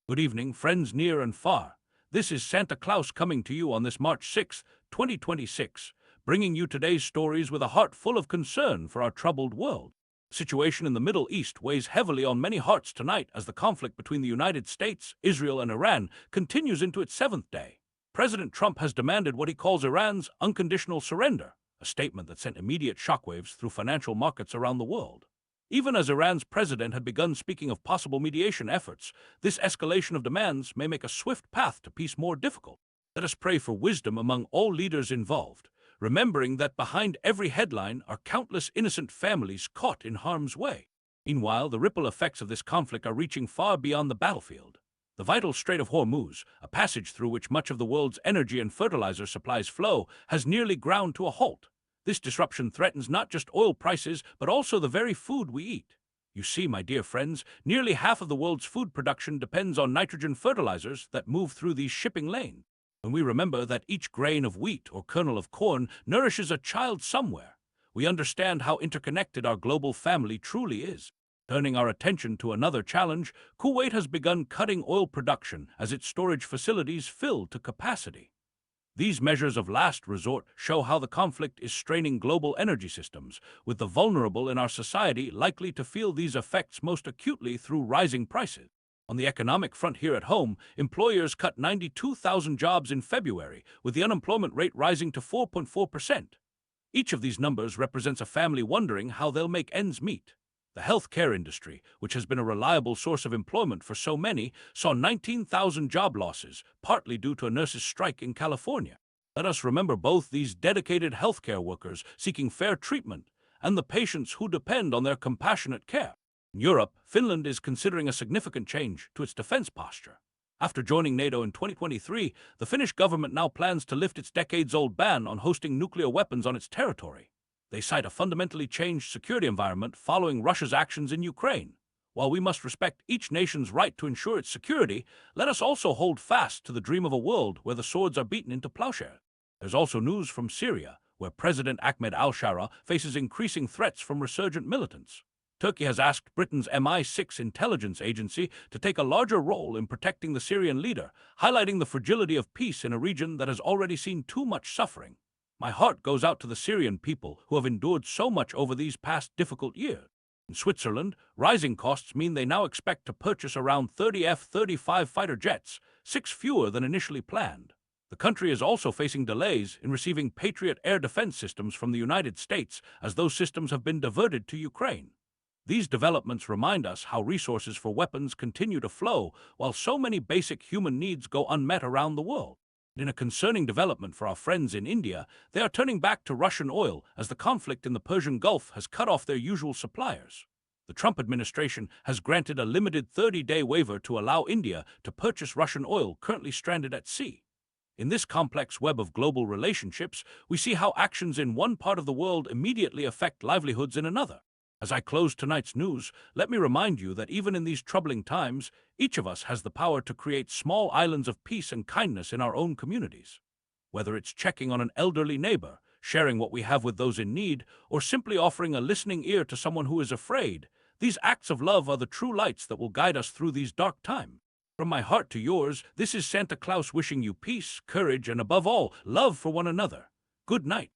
Good evening, friends near and far. This is Santa Claus coming to you on this March 6th, 2026, bringing you today's stories with a heart full of concern for our troubled world. The situation in the Middle East weighs heavily on many hearts tonight as the conflict between the United States, Israel, and Iran continues into its seventh day. President Trump has demanded what he calls Iran's unconditional surrender, a statement that sent immediate shockwaves through financial markets around the world. Even as Iran's president had begun speaking of possible mediation efforts, this escalation of demands may make a swift path to peace more difficult. Let us pray for wisdom among all leaders involved, remembering that behind every headline are countless innocent families caught in harm's way. Meanwhile, the ripple effects of this conflict are reaching far beyond the battlefield. The vital Strait of Hormuz, a passage through which much of the world's energy and fertilizer supplies flow, has nearly ground to a halt. This disruption threatens not just oil prices, but also the very food we eat. You see, my dear friends, nearly half of the world's food production depends on nitrogen fertilizers that move through these shipping lanes. When we remember that each grain of wheat or kernel of corn nourishes a child somewhere, we understand how interconnected our global family truly is. Turning our attention to another challenge, Kuwait has begun cutting oil production as its storage facilities fill to capacity. These measures of last resort show how the conflict is straining global energy systems, with the vulnerable in our society likely to feel these effects most acutely through rising prices. On the economic front here at home, employers cut 92,000 jobs in February, with the unemployment rate rising to 4.4%. Each of these numbers represents a family wondering how they'll make ends meet. The healthcare industry, which has been a reliable source of employment for so many, saw 19,000 job losses, partly due to a nurses' strike in California. Let us remember both these dedicated healthcare workers seeking fair treatment and the patients who depend on their compassionate care. In Europe, Finland is considering a significant change to its defense posture. After joining NATO in 2023, the Finnish government now plans to lift its decades-old ban on hosting nuclear weapons on its territory. They cite a fundamentally changed security environment following Russia's actions in Ukraine. While we must respect each nation's right to ensure its security, let us also hold fast to the dream of a world where the swords are beaten into plowshares. There's also news from Syria, where President Ahmed al-Shara faces increasing threats from resurgent militants. Turkey has asked Britain's MI6 intelligence agency to take a larger role in protecting the Syrian leader, highlighting the fragility of peace in a region that has already seen too much suffering. My heart goes out to the Syrian people who have endured so much over these past difficult years. In Switzerland, rising costs mean they now expect to purchase around 30 F-35 fighter jets, 6 fewer than initially planned. The country is also facing delays in receiving Patriot air defense systems from the United States, as those systems have been diverted to Ukraine. These developments remind us how resources for weapons continue to flow, while so many basic human needs go unmet around the world. In a concerning development for our friends in India, they are turning back to Russian oil as the conflict in the Persian Gulf has cut off their usual suppliers. The Trump administration has granted a limited 30-day waiver to allow India to purchase Russian oil currently stranded at sea. In this complex web of global relationships, we see how actions in one part of the world immediately affect livelihoods in another. As I close tonight's news, let me remind you that even in these troubling times, each of us has the power to create small islands of peace and kindness in our own communities. Whether it's checking on an elderly neighbor, sharing what we have with those in need, or simply offering a listening ear to someone who is afraid, these acts of love are the true lights that will guide us through these dark times. From my heart to yours, this is Santa Claus wishing you peace, courage, and above all, love for one another. Good night.